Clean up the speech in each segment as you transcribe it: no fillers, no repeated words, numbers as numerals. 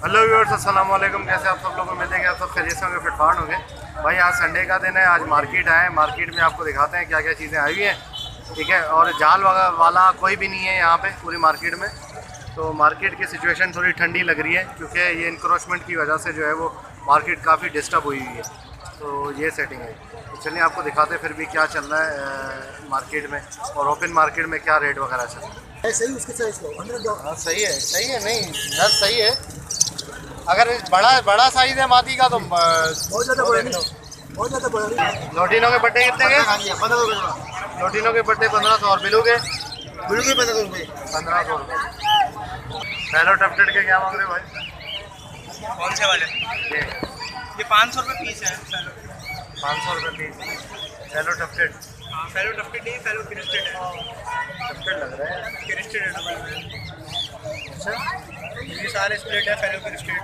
Hello viewers, अस्सलाम वालेकुम। कैसे आप सब लोग? उम्मीद है कि आप सब खैरियत से होंगे, फिटफाट होंगे। भाई आज संडे का दिन है, आज मार्केट आए। मार्केट में आपको दिखाते हैं क्या क्या चीज़ें आई हुई हैं, ठीक है। और जाल वाला कोई भी नहीं है यहाँ पे पूरी मार्केट में। तो मार्केट की सिचुएशन थोड़ी ठंडी लग रही है क्योंकि ये इंक्रोचमेंट की वजह से जो है वो मार्केट काफ़ी डिस्टर्ब हुई हुई है। तो ये सेटिंग है। तो चलिए आपको दिखाते हैं फिर भी क्या चल रहा है मार्केट में और ओपन मार्केट में क्या रेट वगैरह चल रहा है। सही उसके साइज को 100। हाँ सही है नहीं नर सही है। अगर बड़ा साइज है मादी का तो बहुत ज़्यादा बड़ा नहीं, बहुत ज़्यादा बड़ा नहीं। लोटिनों के पट्टे कितने के? 1500 रुपये। लोटिनों के पट्टे 1500 और बिलू के बिल्कुल 1500 रुपये। 1500 रुपये। हेलो टफ्टेड के क्या मांग रहे हो भाई? कौन से वाले? ये 500 रुपये पीस है। 500 रुपये पीस। Hello tufted. हाँ, फेलो टफ्टेड नहीं, फेलो क्रिस्टेड है। टफ्टेड लग रहा है। क्रिस्टेड है डबल। अच्छा ये सारे स्प्लिट है, फेलो क्रिस्टेड।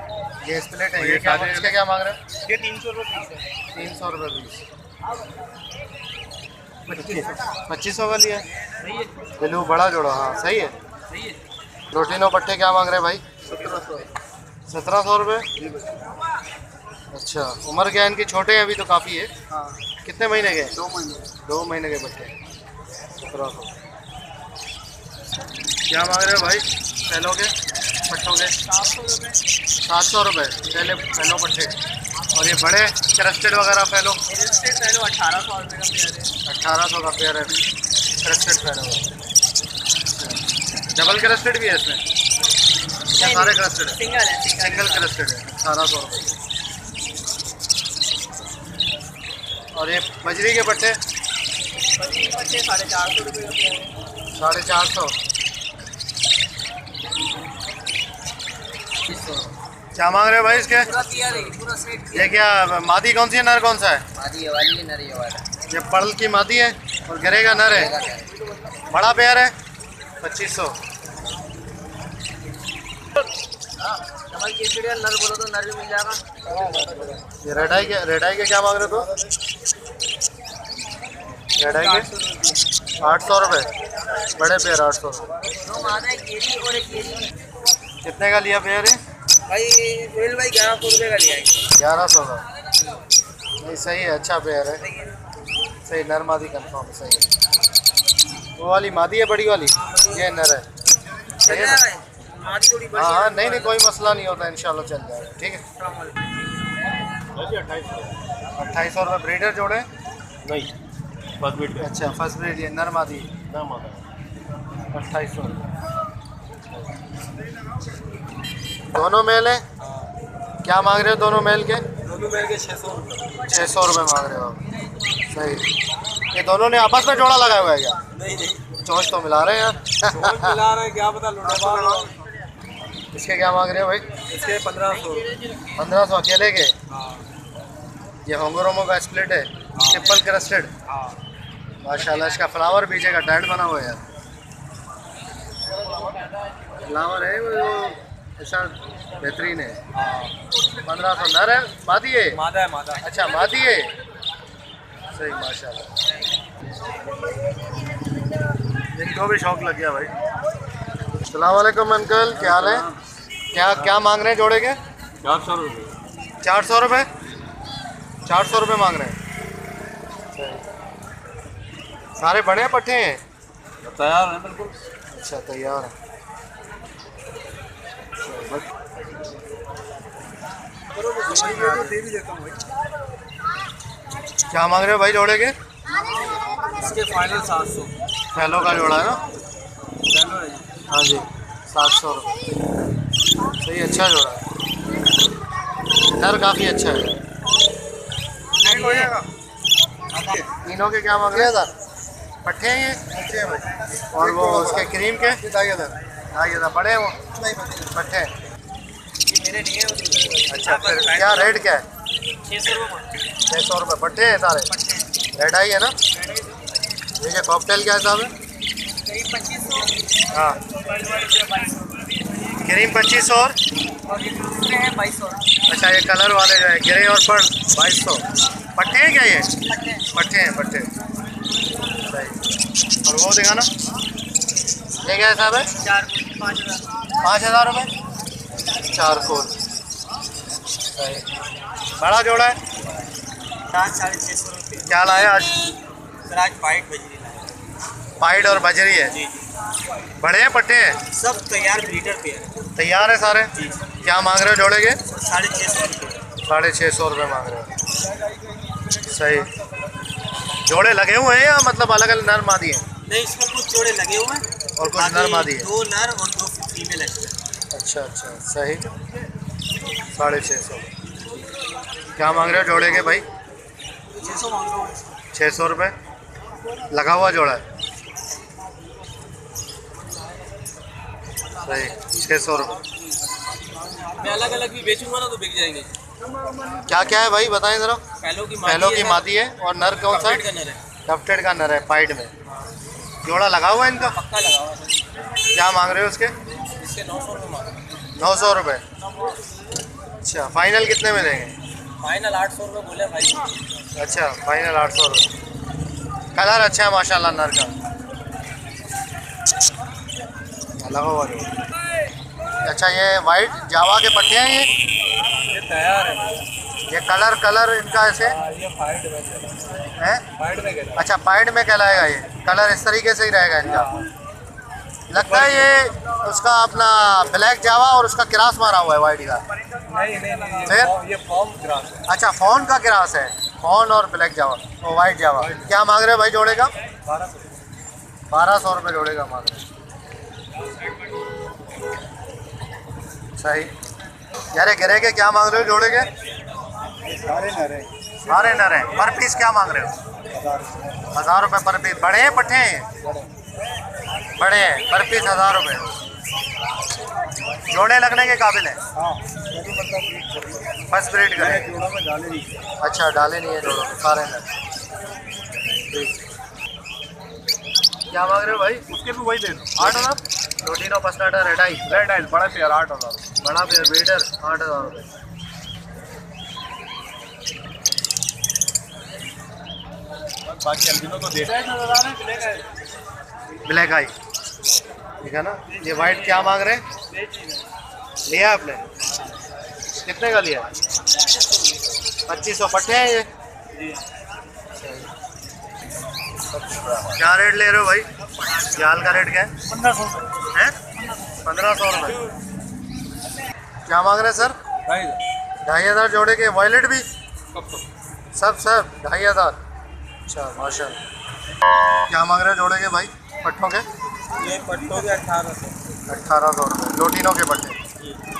ये स्प्लिट है। ये क्या इसके क्या मांग रहे हैं? ये 300 रुपये पीस है। 300 रुपये पीस। 2500 का लिया। सही है, बिलू बड़ा जोड़ा। हाँ सही है। सही है। लोटिनो पट्टे क्या मांग रहे हैं भाई? 1700। 1700 रुपये। अच्छा उम्र क्या है इनकी? छोटे हैं अभी तो काफ़ी है। हाँ, कितने महीने के? 2 महीने। 2 महीने के बच्चे। 1700। क्या मांग रहे हो भाई पहलों के पट्टों के? 700 रुपये। 700 रुपये पहले पहलो पट्टे। और ये बड़े क्रस्टेड वगैरह पहलो? क्रिस्टेड फेलो 1800 रुपये का पेयर है। 1800 का पेयर है क्रस्टेड पहलो। डबल क्रस्टेड भी है इसमें या सारे क्रस्टेड है? सिंगल है, सिंगल क्रस्टेड है। 1800 रुपये। और ये बजरी के पट्टे? पट्टे 450 रुपये का पेयर है। 450। क्या मांग रहे हो भाई इसके? पूरा पेयर है, पूरा सेट। ये क्या मादी कौन सी है, नर कौन सा है? मादी ये वाली है, नर ये वाला। ये पर्ल की मादी है और गिरे का नर है। बड़ा पेयर है 2500। डबल क्रिस्टेड नर बोलो तो नर भी मिल जाएगा। ये रेड आई के क्या मांग रहे हो? रेड आई के 800 रुपये। बड़े पेयर 800 रुपये। दो मादा, एक केरी और एक केरी। कितने का लिया पेयर है? भाई सोहेल भाई 1100 रुपये का लिया है। 1100 का। नहीं सही है, अच्छा पेयर है। सही नर मादी कंफर्म सही है। वो वाली मादी है बड़ी वाली, ये नर है। सही है ना? मादी थोड़ी बड़ी हाँ है। हाँ नहीं कोई मसला नहीं होता, इंशाल्लाह चल जाएगा। ठीक है 2800 रुपये। ब्रीडर जोड़े? नहीं, बस वेट। अच्छा फर्स्ट ब्रीड ये नर मादी ना माता 2800। दोनों मेल है? क्या मांग रहे हो दोनों मेल के? दोनों मेल के 600 रुपये। 600 रुपये मांग रहे हो आप। सही। ये दोनों ने आपस में जोड़ा लगाया हुआ है क्या? नहीं, चोंच तो मिला रहे हैं यार। मिला रहे हैं, क्या पता लुटेरा। इसके क्या मांग रहे हो भाई? इसके 1500। 1500 अकेले के? हाँ ये होंगरोमो का स्प्लिट है, ट्रिपल क्रस्टेड। हाँ। माशाल्लाह इसका फ्लावर पीछे का टैड बना हुआ है यार। फ्लावर है वो ऐसा बेहतरीन है। 1500 नर है मादी है? मादा है, मादा। अच्छा मादी है। सही माशाल्लाह। इनको भी शौक लग गया भाई। अस्सलाम वालेकुम अंकल, क्या हाल है? क्या मांग रहे हैं जोड़े के? 400 रुपये। 400 रुपये। 400 रुपये मांग रहे हैं। सारे बड़े पट्टे हैं? तैयार है बिल्कुल। अच्छा तैयार है। दे भी देता हूँ भाई। क्या मांग रहे हो भाई जोड़े के? इसके फाइनल 700। फैलो का जोड़ा है ना? चलो है। हाँ जी 700 रुपये। सही अच्छा जोड़ा है। नर काफ़ी अच्छा है। हो जाएगा। तीनों के क्या मांग रहे हैं? पट्टे हैं ये? अच्छे हैं भाई। और वो उसके क्रीम के? 2,000। बड़े हैं वो नहीं, पट्टे? मेरे नहीं है वो। अच्छा फिर क्या रेट क्या है? 600 रुपये। 600 रुपये। पट्टे हैं सारे? रेड आई है ना? देखिए कॉकटेल क्या हिसाब है? करीब 2500। हाँ क्रीम 2500 और ये दूसरे हैं 2200। अच्छा ये कलर वाले जो है ग्रे और पर्ल 2200। पट्टे हैं क्या ये? पट्टे हैं पट्टे। सही। और वो दिखाना ये क्या हिसाब है? 4 5,000। 5000 रुपये 4 फूल। बड़ा जोड़ा है, 650 रुपये। क्या लाया आज? सर आज पाइट बजरी लाए। पाइड और बजरी है, जी बड़े हैं पट्टे हैं, सब तैयार ब्रीडर पे है। तैयार है सारे। जी क्या मांग रहे हो जोड़े के? 650 रुपये। 650 रुपये मांग रहे हो, सही। जोड़े लगे हुए हैं या मतलब अलग अलग नर मादी हैं? नहीं, इसमें कुछ जोड़े लगे हुए हैं और कुछ नर मादी है। 2 नर और 2 फीमेल है। अच्छा अच्छा, सही। 650। क्या मांग रहे हो जोड़े के भाई? 600 मांग रहा हूँ। 600 रुपये लगा हुआ जोड़ा है, सही। 600 रुपये। मैं अलग अलग भी बेचूंगा ना तो बिक जाएंगे। क्या क्या है भाई बताएं ज़रा। पहलों की है, मादी है और नर कौन सा है? का नर है। टफ्टेड का नर है, पाइड में। जोड़ा लगा हुआ है इनका? पक्का लगा हुआ है। क्या मांग रहे हो उसके? इसके 900 रुपये मांग रहा हूँ। 900 रुपये। अच्छा, फाइनल कितने में देंगे? फाइनल 800 रुपये बोले भाई। अच्छा, फाइनल 800 रुपये। कलर अच्छा है माशाल्लाह नर का, लगा हुआ जोड़ा। अच्छा, ये वाइट जावा के पट्टे हैं ये तैयार है। ये कलर इनका ऐसे ये फाइट में है। फाइट में कहता अच्छा, पाइड में कहलाएगा ये। कलर इस तरीके से ही रहेगा इनका। लगता है ये उसका अपना ब्लैक जावा और उसका क्रॉस मारा हुआ है वाइट का। नहीं फिर? ये फॉर्म ग्रास है। अच्छा, फोन का क्रॉस है, फोन और ब्लैक जावा और वाइट जावा। क्या मांग रहे हो भाई जोड़े का? 1200 रुपये जोड़े का मांग रहे हो, सही। यार गिरे के क्या मांग रहे हो जोड़े के? सारे नरे सारे नर हैं। पर पीस क्या मांग रहे हो? 1000 रुपये पर पीस। बड़े हैं पट्टे हैं? बड़े हैं, पर पीस 1000 रुपये। जोड़े लगने के काबिल हैं? हाँ, मतलब फर्स्ट ब्रीड का है। जोड़ों में डाले नहीं। अच्छा, डाले नहीं है जोड़ों में, सारे नर। ठीक। क्या मांग रहे हो भाई? उसके भी वही दे दो। 8000। लोटिनो पसनाटा रेड आई, रेड आइल बड़ा पेयर 8000। बड़ा पेयर ब्रीडर 8000 रुपये। बाकी अल्बिनो को दे ब्लैक आई, ठीक है ना। ये वाइट क्या मांग रहे हैं? लिया आपने? कितने का लिया? 2500 पट्टे हैं ये। क्या रेट ले रहे हो भाई? जाल का रेट क्या है? 1500 हैं? 1500 रुपये। क्या मांग रहे हैं सर? 2500 जोड़े के। वॉयलेट भी सब 2500। अच्छा माशाल्लाह। क्या मांग रहे हो जोड़े के भाई पट्टों के? ये पट्टों के 1800। 1800 रुपये लोटिनों के पट्टे।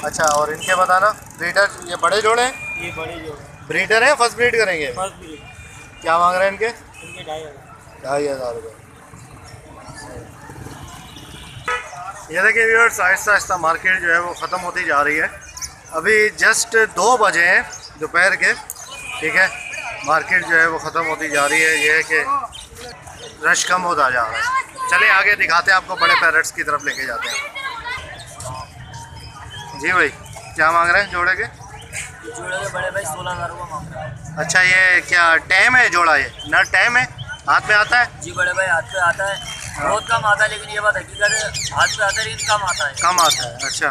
अच्छा, और इनके बताना ब्रीडर, ये बड़े जोड़े हैं? ये बड़े जो ब्रीडर हैं, फर्स्ट ब्रीड करेंगे? फर्स्ट ब्रीड क्या मांग रहे हैं इनके? इनके 2500। 2500 रुपये। ये देखिए व्यूअर्स, आहिस्ता आहिस्ता मार्केट जो है वो ख़त्म होती जा रही है। अभी जस्ट 2 बजे हैं दोपहर के, ठीक है। मार्केट जो है वो ख़त्म होती जा रही है। ये है कि रश कम होता जा रहा है। चलिए आगे दिखाते हैं आपको, बड़े पैरेट्स की तरफ लेके जाते हैं। जी भाई, क्या मांग रहे हैं जोड़े के? जोड़े के बड़े भाई 16000 रुपये मांग रहे हैं। अच्छा, ये क्या टैम है जोड़ा? ये नर टैम है, हाथ में आता है? जी बड़े भाई हाथ पे आता है, बहुत कम आता है, लेकिन ये बात हकीकत है, हाथ पे आता है लेकिन कम आता है। कम आता है। अच्छा,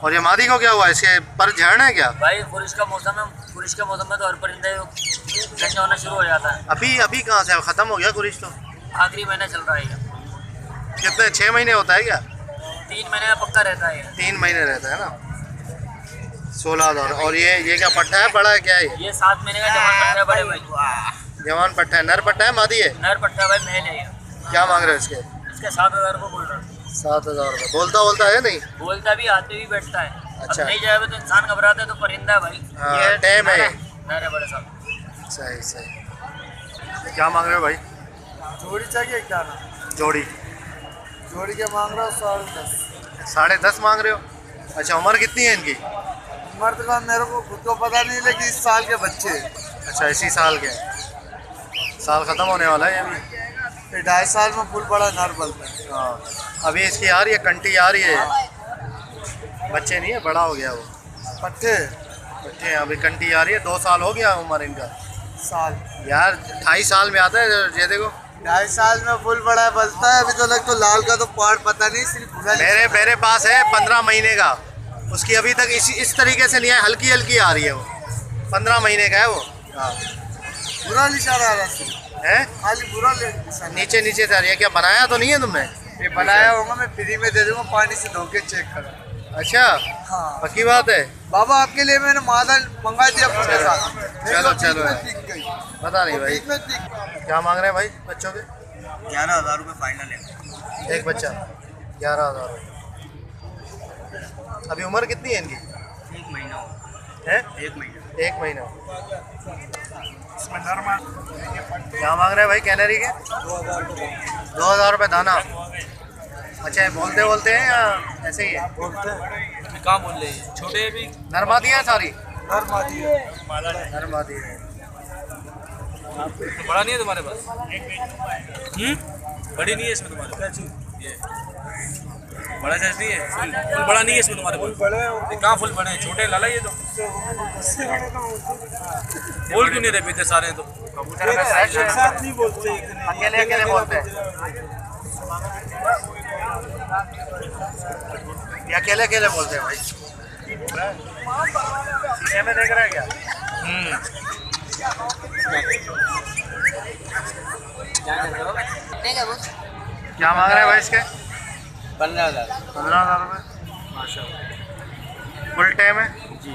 और ये मादी को क्या हुआ? इसके पर झड़ना है क्या? भाई बारिश का मौसम है, बारिश के मौसम में तो हर परिंदे गंजा होना शुरू हो जाता है। अभी कहाँ से ख़त्म हो गया कुरिश? तो आखिरी महीना चल रहा है ये। कितने, 6 महीने होता है क्या? 3 महीने में पक्का रहता है ये। 3 महीने रहता है ना। 16000। और ये क्या पट्टा है, बड़ा है क्या है? ये 7 महीने का जवान पट्टा है बड़े भाई। जवान पट्टा है, नर पट्टा है, मादी है? नर पट्टा भाई मेल है ये। क्या मांग रहे हो इसके? इसके 7000 रुपये बोल रहा हूँ। 7000 रुपये। बोलता है नहीं? बोलता भी, हाथ पे भी बैठता है। अच्छा। अब नहीं जाए तो इंसान घबराता है, तो परिंदा है भाई। हाँ, ये टैम है। नर है बड़े साहब। सही सही। क्या मांग रहे हो भाई? जोड़ी चाहिए क्या ना? जोड़ी जोड़ी के मांग रहा हूँ 10.5। 10.5 मांग रहे हो? अच्छा, उम्र कितनी है इनकी? उम्र तो मेरे को खुद को पता नहीं, लेकिन इस साल के बच्चे। अच्छा, इसी साल के? साल ख़त्म होने वाला है ये भी। 2.5 साल में फुल बड़ा नर बनता है। हाँ, अभी इसकी आ रही है, कंटी आ रही है, बच्चे नहीं है, बड़ा हो गया वो। पट्टे बच्चे हैं, अभी कंटी आ रही है। 2 साल हो गया उम्र इनका। साल यार 2.5 साल में आता है ये देखो। 2.5 साल में फुल बड़ा बनता है। अभी तो लग तो लाल का तो पार्ट पता नहीं, सिर्फ भूरा मेरे पास है 15 महीने का। उसकी अभी तक इस तरीके से नहीं है, हल्की हल्की आ रही है वो। 15 महीने का है वो। हाँ बुरा निशान आ रहा है, है खाली बुरा निशान। नीचे नीचे से आ रही है। क्या बनाया तो नहीं है तुमने? ये बनाया होगा, मैं फ्री में दे दूंगा, पानी से धो के चेक करो। अच्छा हाँ पक्की बात है। बाबा, आपके लिए मैंने मादा मंगा दिया पूरे साथ। चलो चलो टिक गई, पता नहीं भाई बीच में टिक। क्या मांग रहे हैं भाई बच्चों के? 11,000 रुपये फाइनल है। एक बच्चा 11,000। अभी उम्र कितनी है इनकी? 1 महीना हो, है 1 महीना। 1 महीना। क्या मांग रहे हैं भाई कैनरी के? 2,000 रुपये दाना। अच्छा ये बोलते बोलते हैं या ऐसे ही है? कहाँ बोल रहे हैं? छोटे भी नरमादी है सारी? नरमादी है। नरमादी है। बड़ा नहीं है तुम्हारे पास? बड़ी नहीं है इसमें तुम्हारे पास? ये बड़ा साइज नहीं है, फुल बड़ा नहीं है इसमें तुम्हारे पास? बड़े ये कहाँ फुल बड़े हैं? छोटे लाला ये तो बोल क्यों नहीं रहे इतने सारे हैं तो? एक साथ नहीं बोलते, अकेले अकेले बोलते हैं, ये अकेले अकेले बोलते हैं भाई। शीशे में देख रहा है क्या? क्या मांग रहे हैं भाई इसके? 15,000। 15,000 रुपये। माशा फुल टाइम है जी।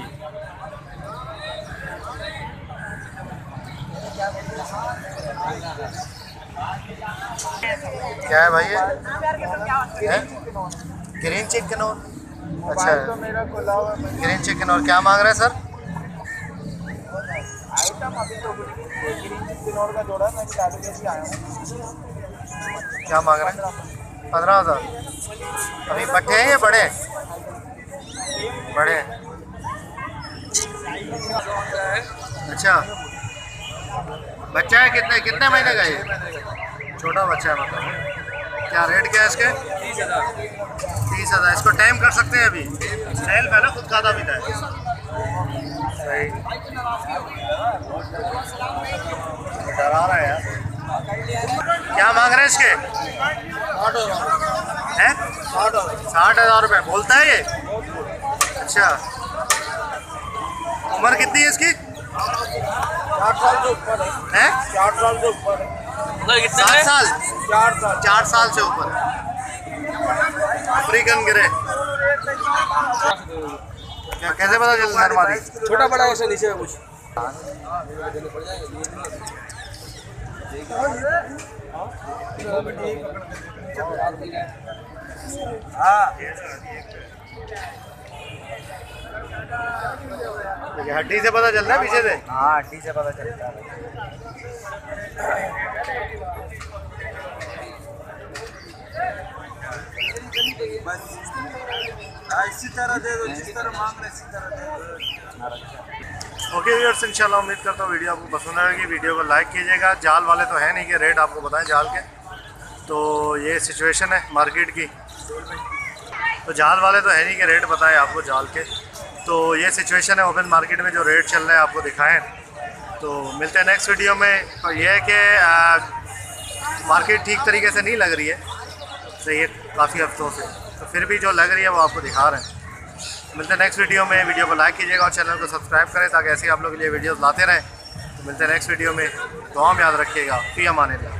क्या है भाई ये? ग्रीन चिकन और अच्छा तो मेरा खुला हुआ है। ग्रीन चिकन और क्या मांग रहे हैं सर? आइटम अभी तो ग्रीन चिकन और का जोड़ा मैं चालू कैसे आया हूँ। क्या मांग रहे हैं? 15,000। अभी बट्टे हैं या बड़े? बड़े हैं। अच्छा बच्चा है? कितने कितने महीने का ये? छोटा बच्चा है मतलब। क्या रेट क्या है इसके? 30,000। इसको टाइम कर सकते हैं अभी? सेल्फ है ना, खुद खाता पीता है? सही। डरा रहा है यार। क्या मांग रहे हैं इसके? 60,000 रुपये। बोलता है ये? अच्छा उम्र कितनी है इसकी? 4 साल से ऊपर है। 4 साल से ऊपर है। 7 साल? 4 साल से ऊपर। अफ्रीकन गिरे। क्या कैसे पता चल नरमादी? छोटा बड़ा वैसे नीचे में कुछ हड्डी से पता चलता है पीछे से? हाँ हड्डी से पता चलता है। इसी तरह दे दो, जिस तरह मांग रहे इसी तरह दे दो। ओके व्यूअर्स, इंशाल्लाह उम्मीद करता हूँ वीडियो आपको पसंद आएगी। वीडियो को लाइक कीजिएगा। जाल वाले तो है नहीं कि रेट आपको बताएं जाल के। तो ये सिचुएशन है मार्केट की। तो जाल वाले तो है नहीं कि रेट बताएं आपको जाल के। तो ये सिचुएशन है ओपन मार्केट में, जो रेट चल रहा है आपको दिखाएं। तो मिलते हैं नेक्स्ट वीडियो में। तो ये है कि मार्केट ठीक तरीके से नहीं लग रही है, सही है, काफ़ी हफ्तों से। तो फिर भी जो लग रही है वो आपको दिखा रहे हैं। मिलते हैं नेक्स्ट वीडियो में। वीडियो को लाइक कीजिएगा और चैनल को सब्सक्राइब करें ताकि ऐसे आप लोगों के लिए वीडियोस लाते रहें। तो मिलते हैं नेक्स्ट वीडियो में। दुआ में याद रखिएगा। फ़ी अमान अल्लाह।